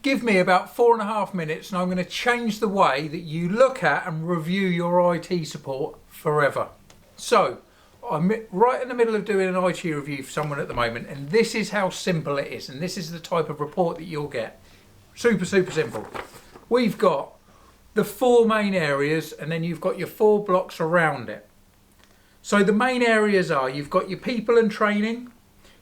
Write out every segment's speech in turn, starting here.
Give me about 4.5 minutes and I'm going to change the way that you look at and review your IT support forever. So, I'm right in the middle of doing an IT review for someone at the moment, and this is how simple it is, and this is the type of report that you'll get. Super simple. We've got the 4 main areas, and then you've got your 4 blocks around it. So the main areas are, you've got your people and training,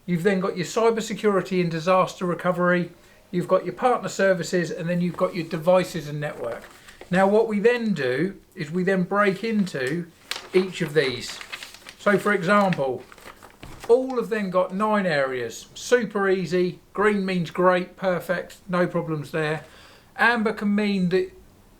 you've then got your cybersecurity and disaster recovery, you've got your partner services, and then you've got your devices and network. Now what we then do is we then break into each of these. So for example, all of them got 9 areas. Super easy. Green means great, perfect, no problems there. Amber can mean that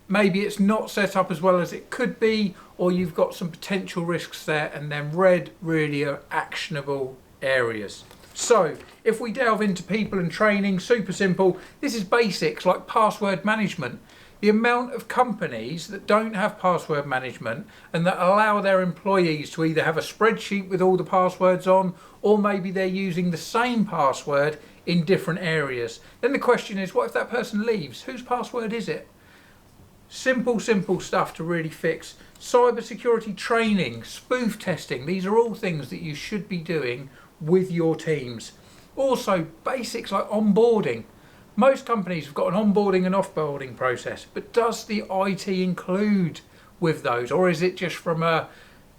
maybe it's not set up as well as it could be, or you've got some potential risks there, and then red really are actionable areas. So if we delve into people and training, super simple. This is basics like password management. The amount of companies that don't have password management and that allow their employees to either have a spreadsheet with all the passwords on, or maybe they're using the same password in different areas. Then the question is, what if that person leaves? Whose password is it? Simple stuff to really fix. Cybersecurity training, spoof testing, these are all things that you should be doing with your teams. Also basics like onboarding. Most companies have got an onboarding and offboarding process, but does the IT include with those, or is it just from a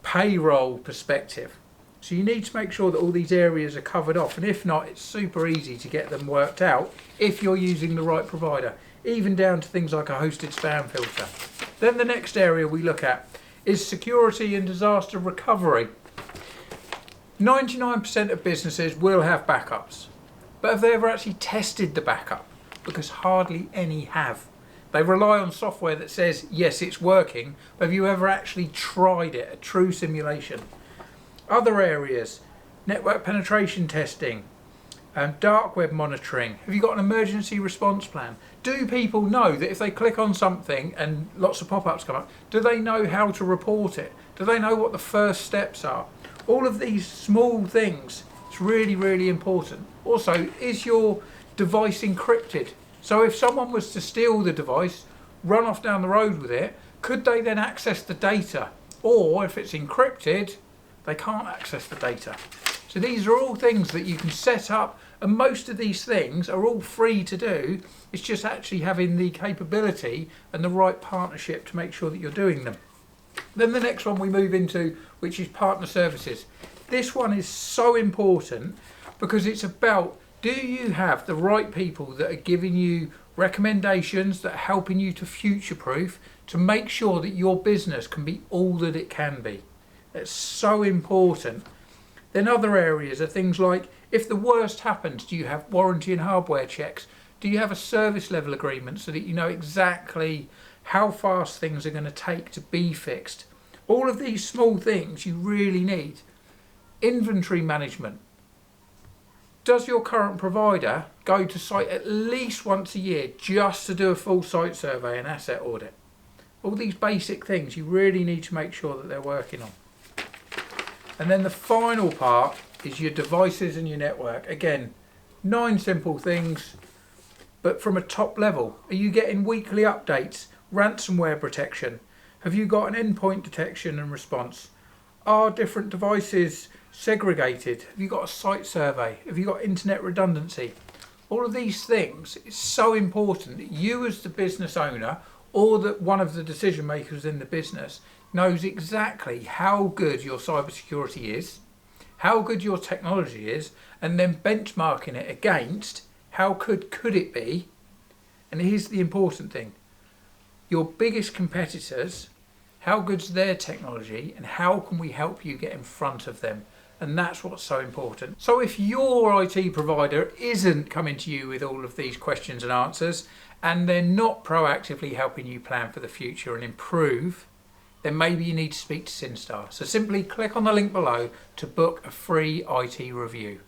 payroll perspective? So you need to make sure that all these areas are covered off, and if not, it's super easy to get them worked out if you're using the right provider, even down to things like a hosted spam filter. Then the next area we look at is security and disaster recovery. 99% of businesses will have backups. But have they ever actually tested the backup? Because hardly any have. They rely on software that says, yes, it's working, but have you ever actually tried it, a true simulation? Other areas, network penetration testing, dark web monitoring. Have you got an emergency response plan? Do people know that if they click on something and lots of pop-ups come up, do they know how to report it? Do they know what the first steps are? All of these small things, it's really important. Also, is your device encrypted? So if someone was to steal the device, run off down the road with it, could they then access the data? Or if it's encrypted, they can't access the data. So these are all things that you can set up, and most of these things are all free to do. It's just actually having the capability and the right partnership to make sure that you're doing them. Then the next one we move into, which is partner services. This one is so important because it's about, do you have the right people that are giving you recommendations, that are helping you to future-proof, to make sure that your business can be all that it can be? That's so important. Then other areas are things like, if the worst happens, do you have warranty and hardware checks? Do you have a service level agreement so that you know exactly how fast things are going to take to be fixed? All of these small things you really need. Inventory management. Does your current provider go to site at least once a year just to do a full site survey and asset audit? All these basic things you really need to make sure that they're working on. And then the final part is your devices and your network. Again, 9 simple things, but from a top level. Are you getting weekly updates? Ransomware protection? Have you got an endpoint detection and response? Are different devices segregated? Have you got a site survey? Have you got internet redundancy? All of these things, it's so important that you as the business owner, or that one of the decision makers in the business, knows exactly how good your cybersecurity is, how good your technology is, and then benchmarking it against how could it be. And here's the important thing. Your biggest competitors, how good's their technology, and how can we help you get in front of them? And that's what's so important. So if your IT provider isn't coming to you with all of these questions and answers, and they're not proactively helping you plan for the future and improve, then maybe you need to speak to Syn-Star. So simply click on the link below to book a free IT review.